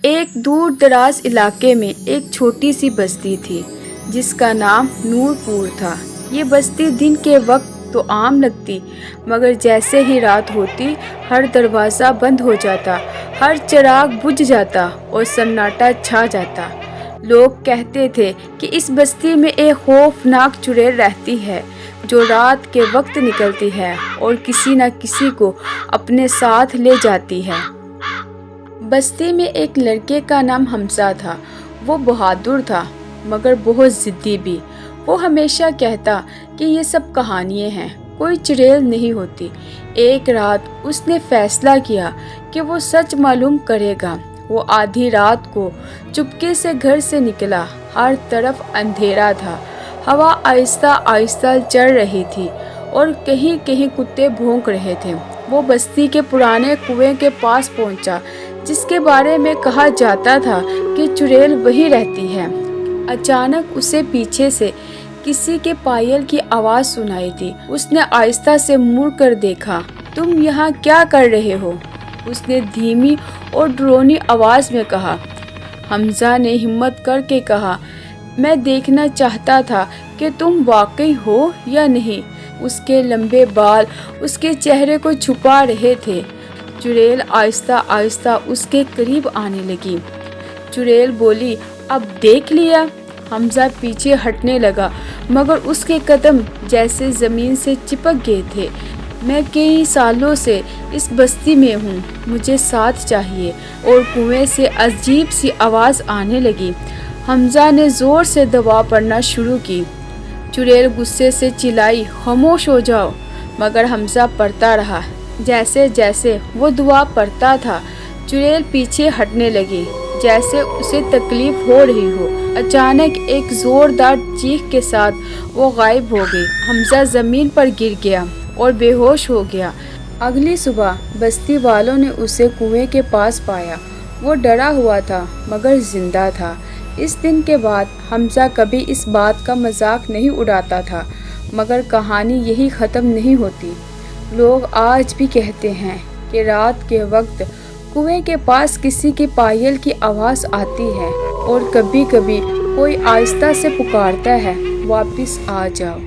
ایک دور دراز علاقے میں ایک چھوٹی سی بستی تھی جس کا نام نور پور تھا۔ یہ بستی دن کے وقت تو عام لگتی، مگر جیسے ہی رات ہوتی ہر دروازہ بند ہو جاتا، ہر چراغ بجھ جاتا اور سناٹا چھا جاتا۔ لوگ کہتے تھے کہ اس بستی میں ایک خوفناک چڑیل رہتی ہے جو رات کے وقت نکلتی ہے اور کسی نہ کسی کو اپنے ساتھ لے جاتی ہے۔ بستی میں ایک لڑکے کا نام حمزہ تھا۔ وہ بہادر تھا مگر بہت ضدی بھی۔ وہ ہمیشہ کہتا کہ یہ سب کہانیاں ہیں، کوئی چڑیل نہیں ہوتی۔ ایک رات اس نے فیصلہ کیا کہ وہ سچ معلوم کرے گا۔ وہ آدھی رات کو چپکے سے گھر سے نکلا۔ ہر طرف اندھیرا تھا، ہوا آہستہ آہستہ چل رہی تھی اور کہیں کہیں کتے بھونک رہے تھے۔ وہ بستی کے پرانے کنویں کے پاس پہنچا جس کے بارے میں کہا جاتا تھا کہ چڑیل وہی رہتی ہے۔ اچانک اسے پیچھے سے کسی کے پائل کی آواز سنائی دی۔ اس نے آہستہ سے مڑ کر دیکھا۔ تم یہاں کیا کر رہے ہو؟ اس نے دھیمی اور ڈرونی آواز میں کہا۔ حمزہ نے ہمت کر کے کہا، میں دیکھنا چاہتا تھا کہ تم واقعی ہو یا نہیں۔ اس کے لمبے بال اس کے چہرے کو چھپا رہے تھے۔ چڑیل آہستہ آہستہ اس کے قریب آنے لگی۔ چڑیل بولی، اب دیکھ لیا؟ حمزہ پیچھے ہٹنے لگا مگر اس کے قدم جیسے زمین سے چپک گئے تھے۔ میں کئی سالوں سے اس بستی میں ہوں، مجھے ساتھ چاہیے۔ اور کنویں سے عجیب سی آواز آنے لگی۔ حمزہ نے زور سے دعا پڑھنا شروع کی۔ چڑیل غصے سے چلائی، خاموش ہو جاؤ، مگر حمزہ پڑھتا رہا۔ جیسے جیسے وہ دعا پڑھتا تھا چڑیل پیچھے ہٹنے لگی جیسے اسے تکلیف ہو رہی ہو۔ اچانک ایک زوردار چیخ کے ساتھ وہ غائب ہو گئی۔ حمزہ زمین پر گر گیا اور بے ہوش ہو گیا۔ اگلی صبح بستی والوں نے اسے کنویں کے پاس پایا۔ وہ ڈرا ہوا تھا مگر زندہ تھا۔ اس دن کے بعد حمزہ کبھی اس بات کا مذاق نہیں اڑاتا تھا، مگر کہانی یہی ختم نہیں ہوتی۔ لوگ آج بھی کہتے ہیں کہ رات کے وقت کنویں کے پاس کسی کی پائل کی آواز آتی ہے اور کبھی کبھی کوئی آہستہ سے پکارتا ہے، واپس آ جاؤ۔